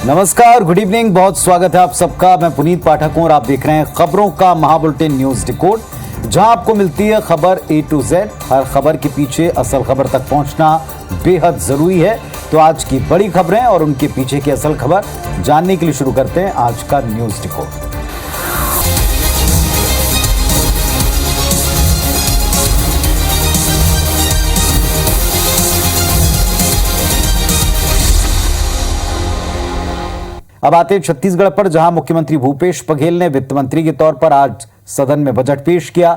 नमस्कार, good evening, बहुत स्वागत है आप सबका। मैं पुनीत पाठक हूं और आप देख रहे हैं खबरों का महाबुलेटिन न्यूज डिकोड, जहां आपको मिलती है खबर A to Z। हर खबर के पीछे असल खबर तक पहुंचना बेहद जरूरी है। तो आज की बड़ी खबरें और उनके पीछे की असल खबर जानने के लिए शुरू करते हैं आज का न्यूज डिकोड। अब आते हैं छत्तीसगढ़ पर, जहां मुख्यमंत्री भूपेश बघेल ने वित्त मंत्री के तौर पर आज सदन में बजट पेश किया।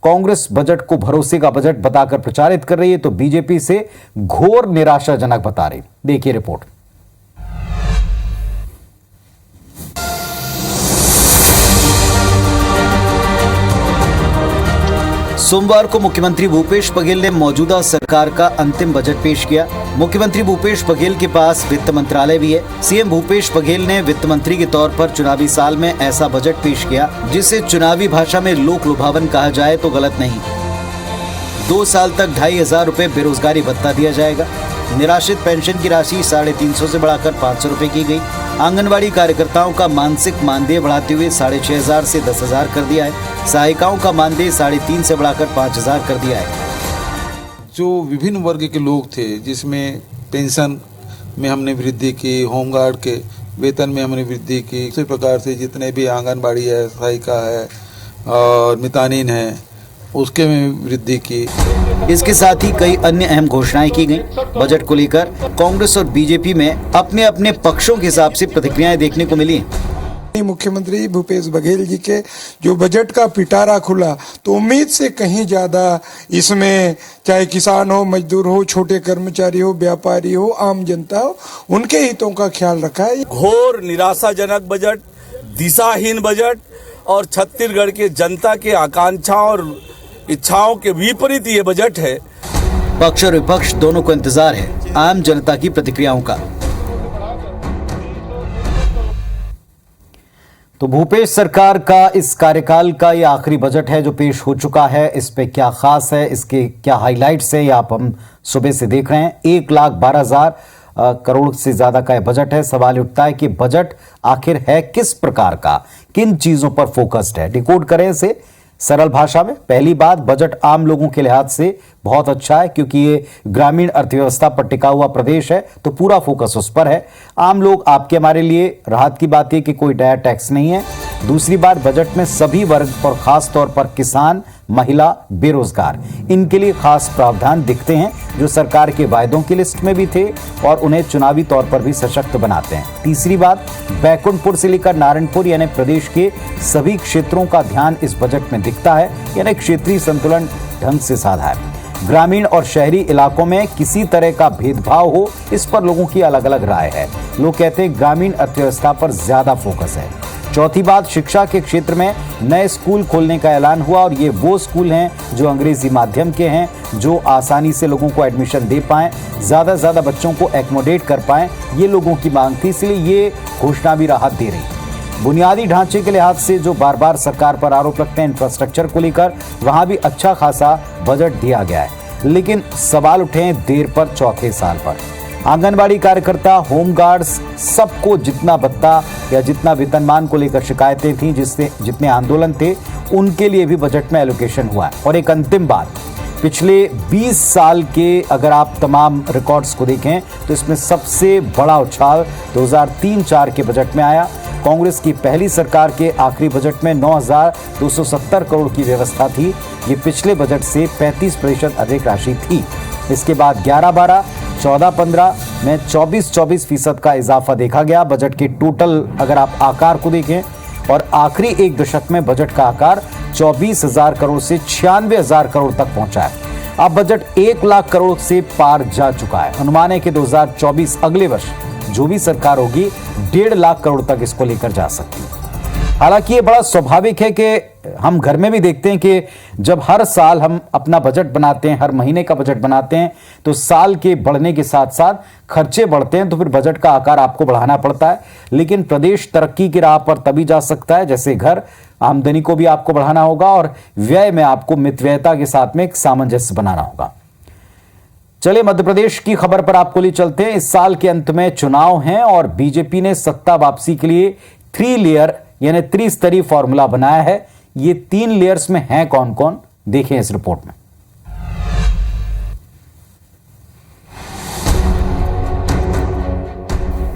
कांग्रेस बजट को भरोसे का बजट बताकर प्रचारित कर रही है, तो बीजेपी से घोर निराशाजनक बता रही। देखिए रिपोर्ट। सोमवार को मुख्यमंत्री भूपेश बघेल ने मौजूदा सरकार का अंतिम बजट पेश किया। मुख्यमंत्री भूपेश बघेल के पास वित्त मंत्रालय भी है। सीएम भूपेश बघेल ने वित्त मंत्री के तौर पर चुनावी साल में ऐसा बजट पेश किया जिसे चुनावी भाषा में लोक लुभावन कहा जाए तो गलत नहीं। 2 साल तक 2,500 रुपए बेरोजगारी भत्ता दिया जाएगा। निराश्रित पेंशन की राशि 350 से बढ़ाकर 500 रुपए की गई। आंगनबाड़ी कार्यकर्ताओं का मानसिक मानदेय बढ़ाते हुए 6,500 से 10,000 कर दिया है। सहायिकाओं का मानदेय 3,500 से बढ़ाकर 5,000 कर दिया है। जो विभिन्न वर्ग के लोग थे, जिसमें पेंशन में हमने वृद्धि की, होमगार्ड के वेतन में हमने वृद्धि की, इसी प्रकार से जितने भी आंगनबाड़ी है, सहायिका है और मितानिन है, उसके में वृद्धि की। इसके साथ ही कई अन्य अहम घोषणाएं की गई। बजट को लेकर कांग्रेस और बीजेपी में अपने अपने पक्षों के हिसाब से प्रतिक्रियाएं देखने को मिली। मुख्यमंत्री भूपेश बघेल जी के जो बजट का पिटारा खुला, तो उम्मीद से कहीं ज्यादा इसमें चाहे किसान हो, मजदूर हो, छोटे कर्मचारी हो, व्यापारी हो, आम जनता हो, उनके हितों का ख्याल रखा है। घोर निराशाजनक बजट, दिशाहीन बजट और छत्तीसगढ़ के जनता के आकांक्षाओं और इच्छाओं के विपरीत ये बजट है। पक्ष और विपक्ष दोनों को इंतजार है आम जनता की प्रतिक्रियाओं का। तो भूपेश सरकार का इस कार्यकाल का ये आखिरी बजट है जो पेश हो चुका है। इस पे क्या खास है, इसके क्या हाइलाइट्स है, ये आप हम सुबह से देख रहे हैं। 1,12,000 करोड़ से ज्यादा का यह बजट है। सवाल उठता है कि बजट आखिर है किस प्रकार का, किन चीजों पर फोकस्ड है। डिकोड करें इसे सरल भाषा में। पहली बात, बजट आम लोगों के लिहाज से बहुत अच्छा है, क्योंकि ये ग्रामीण अर्थव्यवस्था पर टिका हुआ प्रदेश है, तो पूरा फोकस उस पर है। आम लोग आपके हमारे लिए राहत की बात है कि कोई नया टैक्स नहीं है। दूसरी बात, बजट में सभी वर्ग और खास तौर पर किसान, महिला, बेरोजगार, इनके लिए खास प्रावधान दिखते हैं जो सरकार के वायदों की लिस्ट में भी थे और उन्हें चुनावी तौर पर भी सशक्त बनाते हैं। तीसरी बात, बैकुंठपुर से लेकर नारायणपुर यानी प्रदेश के सभी क्षेत्रों का ध्यान इस बजट में दिखता है, यानी क्षेत्रीय संतुलन ढंग से साधा है। ग्रामीण और शहरी इलाकों में किसी तरह का भेदभाव हो, इस पर लोगों की अलग अलग राय है। लोग कहते हैं ग्रामीण अर्थव्यवस्था पर ज्यादा फोकस है। चौथी बात, शिक्षा के क्षेत्र में नए स्कूल खोलने का ऐलान हुआ और ये वो स्कूल हैं जो अंग्रेजी माध्यम के हैं, जो आसानी से लोगों को एडमिशन दे पाएं, ज्यादा से ज्यादा बच्चों को एकोमोडेट कर पाएं, ये लोगों की मांग थी, इसलिए ये घोषणा भी राहत दे रही। बुनियादी ढांचे के लिहाज से जो बार बार सरकार पर आरोप लगते हैं इंफ्रास्ट्रक्चर को लेकर, वहां भी अच्छा खासा बजट दिया गया है। लेकिन सवाल उठे हैं देर पर, चौथे साल पर। आंगनबाड़ी कार्यकर्ता, होमगार्ड्स, सबको जितना भत्ता या जितना वेतनमान को लेकर शिकायतें थी, जितने आंदोलन थे, उनके लिए भी बजट में एलोकेशन हुआ है। और एक अंतिम बात, पिछले 20 साल के अगर आप तमाम रिकॉर्ड्स को देखें तो इसमें सबसे बड़ा उछाल 2003-04 के बजट में आया। कांग्रेस की पहली सरकार के आखिरी बजट में 9,270 करोड़ की व्यवस्था थी। ये पिछले बजट से 35% अधिक राशि थी। इसके बाद 11-12, 14-15 में 24% का इजाफा देखा गया। बजट के टोटल अगर आप आकार को देखें, और आखिरी एक दशक में बजट का आकार 24,000 करोड़ से 96,000 करोड़ तक पहुंचा है। अब बजट 1 लाख करोड़ से पार जा चुका है। अनुमान है कि 2024 अगले वर्ष जो भी सरकार होगी 1.5 लाख करोड़ तक इसको लेकर जा सकती है। हालांकि ये बड़ा स्वाभाविक है कि हम घर में भी देखते हैं कि जब हर साल हम अपना बजट बनाते हैं, हर महीने का बजट बनाते हैं, तो साल के बढ़ने के साथ साथ खर्चे बढ़ते हैं, तो फिर बजट का आकार आपको बढ़ाना पड़ता है। लेकिन प्रदेश तरक्की की राह पर तभी जा सकता है जैसे घर आमदनी को भी आपको बढ़ाना होगा और व्यय में आपको मितव्ययता के साथ में एक सामंजस्य बनाना होगा। चलिए मध्य प्रदेश की खबर पर आपको ले चलते हैं। इस साल के अंत में चुनाव हैं और बीजेपी ने सत्ता वापसी के लिए 3 लेयर यानी त्रिस्तरीय फॉर्मूला बनाया है। ये 3 लेयर्स में हैं कौन कौन, देखें इस रिपोर्ट में।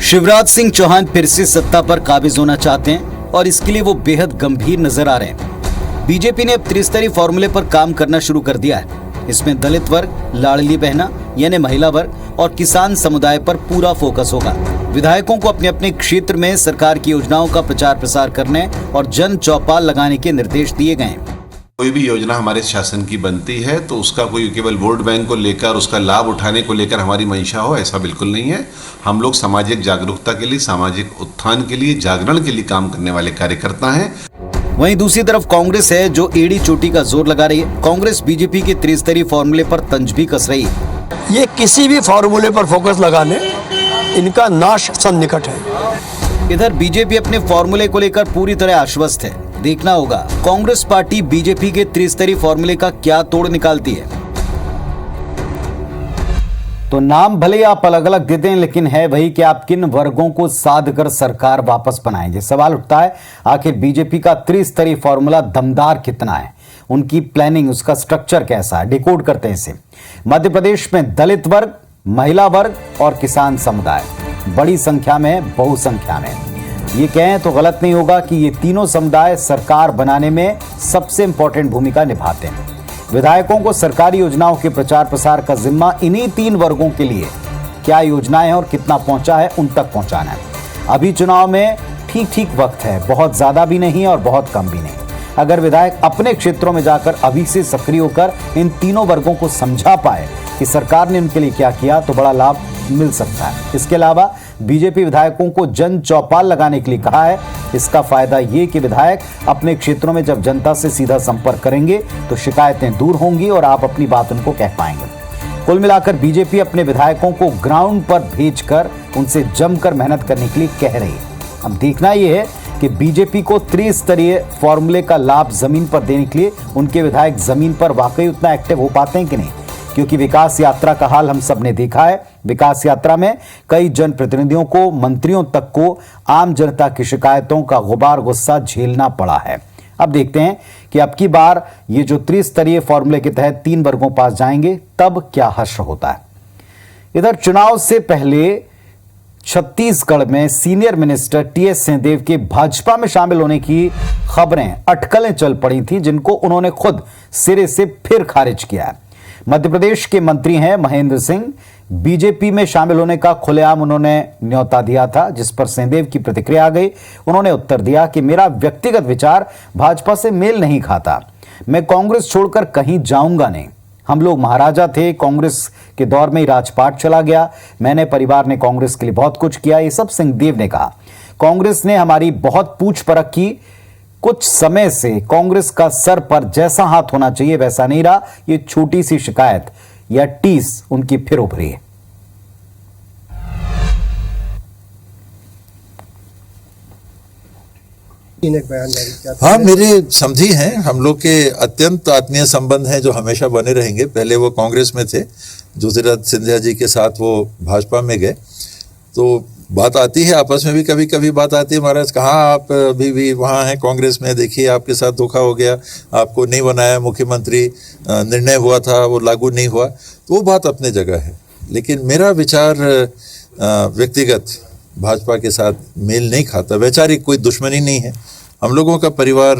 शिवराज सिंह चौहान फिर से सत्ता पर काबिज होना चाहते हैं और इसके लिए वो बेहद गंभीर नजर आ रहे हैं। बीजेपी ने अब त्रिस्तरीय फॉर्मूले पर काम करना शुरू कर दिया है। इसमें दलित वर्ग, लाडली बहना यानी महिला वर्ग और किसान समुदाय पर पूरा फोकस होगा। विधायकों को अपने अपने क्षेत्र में सरकार की योजनाओं का प्रचार प्रसार करने और जन चौपाल लगाने के निर्देश दिए गए हैं। कोई भी योजना हमारे शासन की बनती है तो उसका कोई केवल वोट बैंक को लेकर, उसका लाभ उठाने को लेकर हमारी मंशा हो, ऐसा बिल्कुल नहीं है। हम लोग सामाजिक जागरूकता के लिए, सामाजिक उत्थान के लिए, जागरण के लिए काम करने वाले कार्यकर्ता हैं। वहीं दूसरी तरफ कांग्रेस है जो एड़ी चोटी का जोर लगा रही है। कांग्रेस बीजेपी के त्रिस्तरीय फॉर्मूले पर तंज भी कस रही है। ये किसी भी फॉर्मूले पर फोकस लगाने, इनका नाश सन्निकट है। इधर बीजेपी अपने फॉर्मूले को लेकर पूरी तरह आश्वस्त है। देखना होगा कांग्रेस पार्टी बीजेपी के त्रिस्तरीय फॉर्मूले का क्या तोड़ निकालती है। तो नाम भले आप अलग अलग देते हैं, लेकिन है वही कि आप किन वर्गों को साध कर सरकार वापस बनाएंगे। सवाल उठता है आखिर बीजेपी का त्रिस्तरीय फॉर्मूला दमदार कितना है, उनकी प्लानिंग, उसका स्ट्रक्चर कैसा है। डिकोड करते हैं इसे। मध्य प्रदेश में दलित वर्ग, महिला वर्ग और किसान समुदाय बड़ी संख्या में, बहुसंख्या में, ये कहें तो गलत नहीं होगा कि ये तीनों समुदाय सरकार बनाने में सबसे इंपॉर्टेंट भूमिका निभाते हैं। विधायकों को सरकारी योजनाओं के प्रचार प्रसार का जिम्मा इन्हीं 3 वर्गों के लिए क्या योजनाएं हैं और कितना पहुंचा है उन तक पहुंचाना है। अभी चुनाव में ठीक ठीक वक्त है, बहुत ज्यादा भी नहीं और बहुत कम भी नहीं। अगर विधायक अपने क्षेत्रों में जाकर अभी से सक्रिय होकर इन तीनों वर्गों को समझा पाए कि सरकार ने उनके लिए क्या किया तो बड़ा लाभ मिल सकता है। इसके अलावा बीजेपी विधायकों को जन चौपाल लगाने के लिए कहा है। इसका फायदा ये कि विधायक अपने क्षेत्रों में जब जनता से सीधा संपर्क करेंगे तो शिकायतें दूर होंगी और आप अपनी बात उनको कह पाएंगे। कुल मिलाकर बीजेपी अपने विधायकों को ग्राउंड पर भेजकर उनसे जमकर मेहनत करने के लिए कह रही है। अब देखना यह है कि बीजेपी को त्रिस्तरीय फॉर्मूले का लाभ जमीन पर देने के लिए उनके विधायक जमीन पर वाकई उतना एक्टिव हो पाते हैं कि नहीं, क्योंकि विकास यात्रा का हाल हम सब ने देखा है। विकास यात्रा में कई जनप्रतिनिधियों को, मंत्रियों तक को आम जनता की शिकायतों का गुबार गुस्सा झेलना पड़ा है। अब देखते हैं कि अब की बार ये जो त्रिस्तरीय फॉर्मूले के तहत 3 वर्गों पास जाएंगे तब क्या हश्र होता है। इधर चुनाव से पहले छत्तीसगढ़ में सीनियर मिनिस्टर टीएस सिंहदेव के भाजपा में शामिल होने की खबरें, अटकलें चल पड़ी थी, जिनको उन्होंने खुद सिरे से फिर खारिज किया है। मध्य प्रदेश के मंत्री हैं महेंद्र सिंह। बीजेपी में शामिल होने का खुलेआम उन्होंने न्योता दिया था, जिस पर सिंहदेव की प्रतिक्रिया आ गई। उन्होंने उत्तर दिया कि मेरा व्यक्तिगत विचार भाजपा से मेल नहीं खाता, मैं कांग्रेस छोड़कर कहीं जाऊंगा नहीं। हम लोग महाराजा थे, कांग्रेस के दौर में ही राजपाट चला गया, मैंने, परिवार ने कांग्रेस के लिए बहुत कुछ किया, ये सब सिंहदेव ने कहा। कांग्रेस ने हमारी बहुत पूछ परख की, कुछ समय से कांग्रेस का सर पर जैसा हाथ होना चाहिए वैसा नहीं रहा। ये छोटी सी शिकायत या टीस उनकी फिर उभरी है। हाँ, मेरे समझी हैं, हम लोग के अत्यंत आत्मीय संबंध हैं जो हमेशा बने रहेंगे। पहले वो कांग्रेस में थे, ज्योतिरादित्य सिंधिया जी के साथ वो भाजपा में गए, तो बात आती है, आपस में भी कभी कभी बात आती है, महाराज कहाँ आप अभी भी वहाँ हैं कांग्रेस में, देखिए आपके साथ धोखा हो गया, आपको नहीं बनाया मुख्यमंत्री, निर्णय हुआ था वो लागू नहीं हुआ, तो वो बात अपने जगह है। लेकिन मेरा विचार व्यक्तिगत भाजपा के साथ मेल नहीं खाता। वैचारिक कोई दुश्मनी नहीं है। हम लोगों का परिवार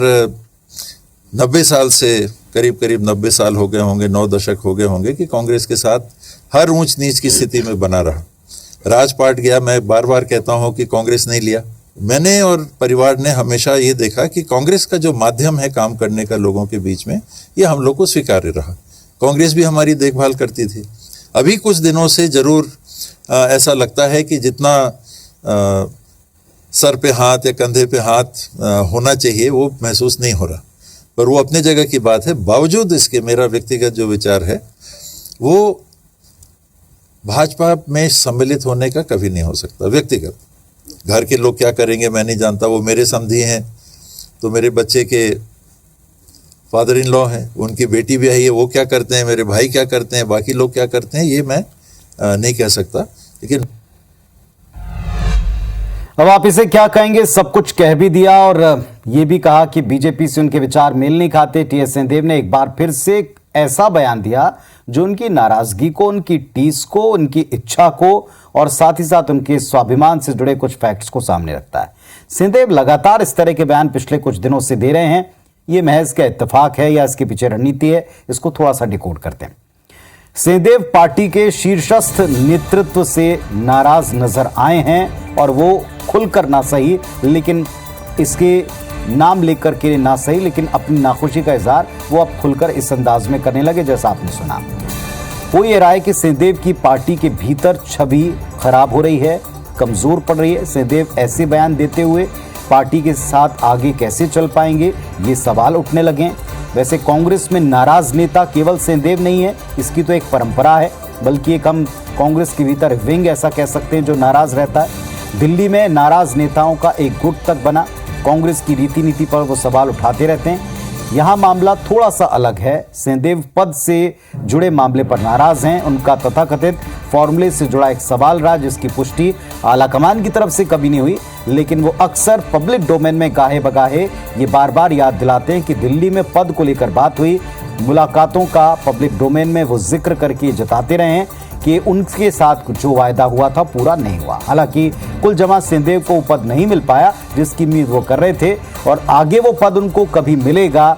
90 साल से, करीब करीब 90 साल हो गए होंगे, 9 दशक हो गए होंगे कि कांग्रेस के साथ हर ऊंच नीच की स्थिति में बना रहा। राजपाट गया, मैं बार बार कहता हूं कि कांग्रेस नहीं लिया। मैंने और परिवार ने हमेशा ये देखा कि कांग्रेस का जो माध्यम है काम करने का लोगों के बीच में, ये हम लोग को स्वीकार्य रहा। कांग्रेस भी हमारी देखभाल करती थी। अभी कुछ दिनों से जरूर ऐसा लगता है कि जितना सर पे हाथ या कंधे पे हाथ होना चाहिए वो महसूस नहीं हो रहा, पर वो अपने जगह की बात है। बावजूद इसके मेरा व्यक्तिगत जो विचार है वो भाजपा में सम्मिलित होने का कभी नहीं हो सकता। व्यक्तिगत घर के लोग क्या करेंगे मैं नहीं जानता, वो मेरे समधी हैं, तो मेरे बच्चे के फादर इन लॉ हैं, उनकी बेटी भी आई है, वो क्या करते हैं, मेरे भाई क्या करते हैं, बाकी लोग क्या करते हैं, ये मैं नहीं कह सकता। लेकिन अब आप इसे क्या कहेंगे, सब कुछ कह भी दिया और ये भी कहा कि बीजेपी से उनके विचार मेल नहीं खाते। टीएस सिंहदेव ने एक बार फिर से ऐसा बयान दिया जो उनकी नाराजगी को, उनकी टीस को, उनकी इच्छा को और साथ ही साथ उनके स्वाभिमान से जुड़े कुछ फैक्ट्स को सामने रखता है। सिंहदेव लगातार इस तरह के बयान पिछले कुछ दिनों से दे रहे हैं। ये महज क्या इत्तेफाक है या इसके पीछे रणनीति है, इसको थोड़ा सा डिकोड करते हैं। सिंहदेव पार्टी के शीर्षस्थ नेतृत्व से नाराज नजर आए हैं और वो खुलकर ना सही, लेकिन इसके नाम लेकर के ना सही, लेकिन अपनी नाखुशी का इजहार वो अब खुलकर इस अंदाज में करने लगे जैसा आपने सुना। वो ये राय कि सिंहदेव की पार्टी के भीतर छवि खराब हो रही है, कमजोर पड़ रही है। सिंहदेव ऐसे बयान देते हुए पार्टी के साथ आगे कैसे चल पाएंगे, ये सवाल उठने लगे। वैसे कांग्रेस में नाराज नेता केवल सिंहदेव नहीं है, इसकी तो एक परंपरा है, बल्कि एक हम कांग्रेस के भीतर विंग ऐसा कह सकते हैं जो नाराज रहता है। दिल्ली में नाराज नेताओं का एक गुट तक बना। कांग्रेस की रीति नीति पर वो सवाल उठाते रहते हैं। यहाँ मामला थोड़ा सा अलग है। सिंहदेव पद से जुड़े मामले पर नाराज हैं। उनका तथाकथित फॉर्मूले से जुड़ा एक सवाल रहा जिसकी पुष्टि आलाकमान की तरफ से कभी नहीं हुई, लेकिन वो अक्सर पब्लिक डोमेन में गाहे बगाहे ये बार बार याद दिलाते हैं कि दिल्ली में पद को लेकर बात हुई। मुलाकातों का पब्लिक डोमेन में वो जिक्र करके जताते रहे हैं कि उनके साथ जो वायदा हुआ था पूरा नहीं हुआ। हालांकि कुल जमा सिंहदेव को पद नहीं मिल पाया जिसकी उम्मीद वो कर रहे थे और आगे वो पद उनको कभी मिलेगा,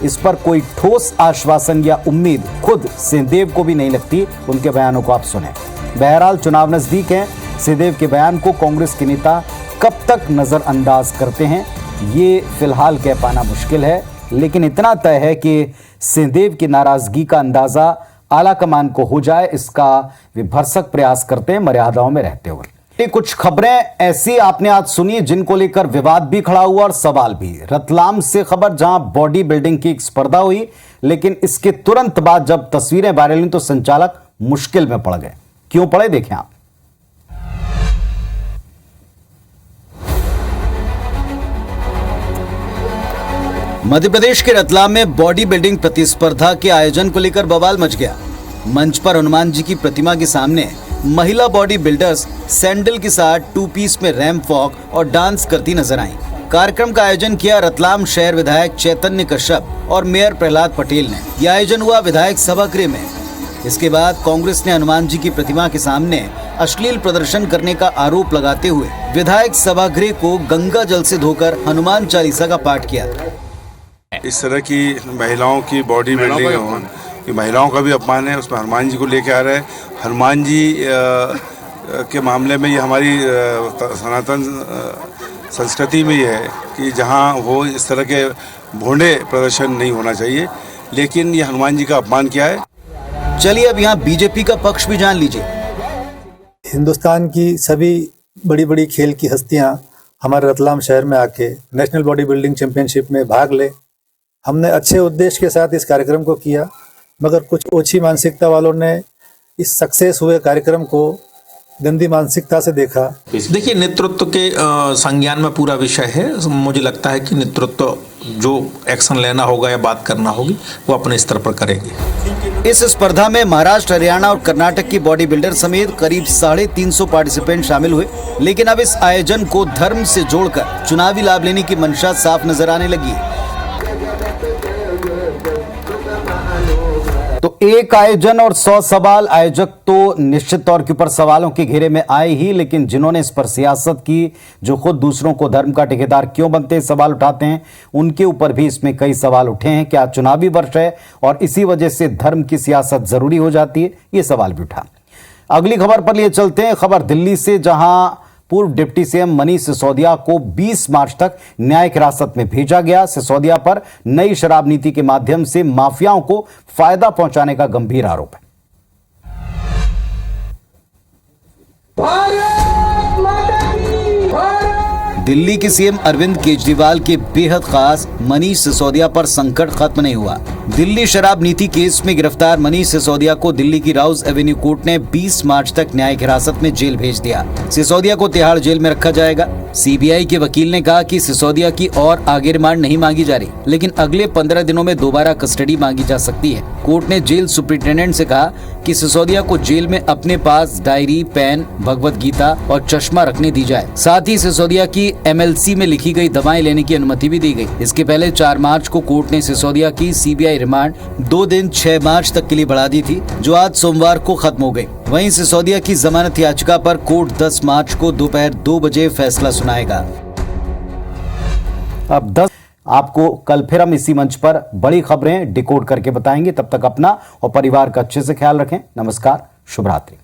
इस पर कोई ठोस आश्वासन या उम्मीद खुद सिंहदेव को भी नहीं लगती। उनके बयानों को आप सुने। बहरहाल चुनाव नजदीक हैं। सिंहदेव के बयान को कांग्रेस के नेता कब तक नजरअंदाज करते हैं ये फिलहाल कह पाना मुश्किल है, लेकिन इतना तय है कि सिंहदेव की नाराजगी का अंदाजा आलाकमान को हो जाए, इसका वे भरसक प्रयास करते हैं मर्यादाओं में रहते हुए। कुछ खबरें ऐसी आपने आज सुनी जिनको लेकर विवाद भी खड़ा हुआ और सवाल भी। रतलाम से खबर जहां बॉडी बिल्डिंग की एक स्पर्धा हुई, लेकिन इसके तुरंत बाद जब तस्वीरें वायरल हुई तो संचालक मुश्किल में पड़ गए। क्यों पड़े, देखें आप। मध्य प्रदेश के रतलाम में बॉडी बिल्डिंग प्रतिस्पर्धा के आयोजन को लेकर बवाल मच गया। मंच पर हनुमान जी की प्रतिमा के सामने महिला बॉडी बिल्डर्स सैंडल के साथ 2 पीस में रैंप वॉक और डांस करती नजर आईं। कार्यक्रम का आयोजन किया रतलाम शहर विधायक चैतन्य कश्यप और मेयर प्रहलाद पटेल ने। यह आयोजन हुआ विधायक सभागृह में। इसके बाद कांग्रेस ने हनुमान जी की प्रतिमा के सामने अश्लील प्रदर्शन करने का आरोप लगाते हुए विधायक सभागृह को गंगा जल से धोकर हनुमान चालीसा का पाठ किया। इस तरह की महिलाओं की बॉडी बिल्डिंग हो, ये महिलाओं का भी अपमान है। उसमें हनुमान जी को लेके आ रहे हैं। हनुमान जी के मामले में ये हमारी सनातन संस्कृति में ये है कि जहाँ वो इस तरह के भोंडे प्रदर्शन नहीं होना चाहिए, लेकिन ये हनुमान जी का अपमान किया है। चलिए अब यहाँ बीजेपी का पक्ष भी जान लीजिए। हिंदुस्तान की सभी बड़ी बड़ी खेल की हस्तियां हमारे रतलाम शहर में आके नेशनल बॉडी बिल्डिंग चैंपियनशिप में भाग ले। हमने अच्छे उद्देश्य के साथ इस कार्यक्रम को किया, मगर कुछ ओछी मानसिकता वालों ने इस सक्सेस हुए कार्यक्रम को गंदी मानसिकता से देखा। देखिए, नेतृत्व के संज्ञान में पूरा विषय है। मुझे लगता है कि नेतृत्व जो एक्शन लेना होगा या बात करना होगी वो अपने स्तर पर करेंगे। इस स्पर्धा में महाराष्ट्र, हरियाणा और कर्नाटक की बॉडी बिल्डर समेत करीब 350 पार्टिसिपेंट शामिल हुए, लेकिन अब इस आयोजन को धर्म से जोड़कर चुनावी लाभ लेने की मंशा साफ नजर आने लगी है। तो एक आयोजन और 100 सवाल। आयोजक तो निश्चित तौर के ऊपर सवालों के घेरे में आए ही, लेकिन जिन्होंने इस पर सियासत की, जो खुद दूसरों को धर्म का ठेकेदार क्यों बनते सवाल उठाते हैं, उनके ऊपर भी इसमें कई सवाल उठे हैं। क्या चुनावी वर्ष है और इसी वजह से धर्म की सियासत जरूरी हो जाती है, ये सवाल भी उठा। अगली खबर पर लिए चलते हैं। खबर दिल्ली से, जहां पूर्व डिप्टी सीएम मनीष सिसोदिया को 20 मार्च तक न्यायिक हिरासत में भेजा गया। सिसोदिया पर नई शराब नीति के माध्यम से माफियाओं को फायदा पहुंचाने का गंभीर आरोप है। दिल्ली के सीएम अरविंद केजरीवाल के बेहद खास मनीष सिसोदिया पर संकट खत्म नहीं हुआ। दिल्ली शराब नीति केस में गिरफ्तार मनीष सिसोदिया को दिल्ली की राउज एवेन्यू कोर्ट ने 20 मार्च तक न्यायिक हिरासत में जेल भेज दिया। सिसोदिया को तिहाड़ जेल में रखा जाएगा। सीबीआई के वकील ने कहा कि सिसोदिया की और आगे रिमांड नहीं मांगी जा रही, लेकिन अगले 15 दिनों में दोबारा कस्टडी मांगी जा सकती है। कोर्ट ने जेल सुपरिटेंडेंट से कहा कि सिसोदिया को जेल में अपने पास डायरी, पेन, भगवत गीता और चश्मा रखने दी जाए। साथ ही सिसोदिया की MLC में लिखी गई दवाएं लेने की अनुमति भी दी गई। इसके पहले 4 मार्च को कोर्ट ने सिसोदिया की सीबीआई रिमांड 2 दिन 6 मार्च तक के लिए बढ़ा दी थी, जो आज सोमवार को खत्म हो गई। वहीं सिसोदिया की जमानत याचिका पर कोर्ट 10 मार्च को दोपहर 2 बजे फैसला सुनाएगा। अब 10 आपको कल फिर हम इसी मंच पर बड़ी खबरें डिकोड करके बताएंगे। तब तक अपना और परिवार का अच्छे से ख्याल रखें। नमस्कार, शुभ रात्रि।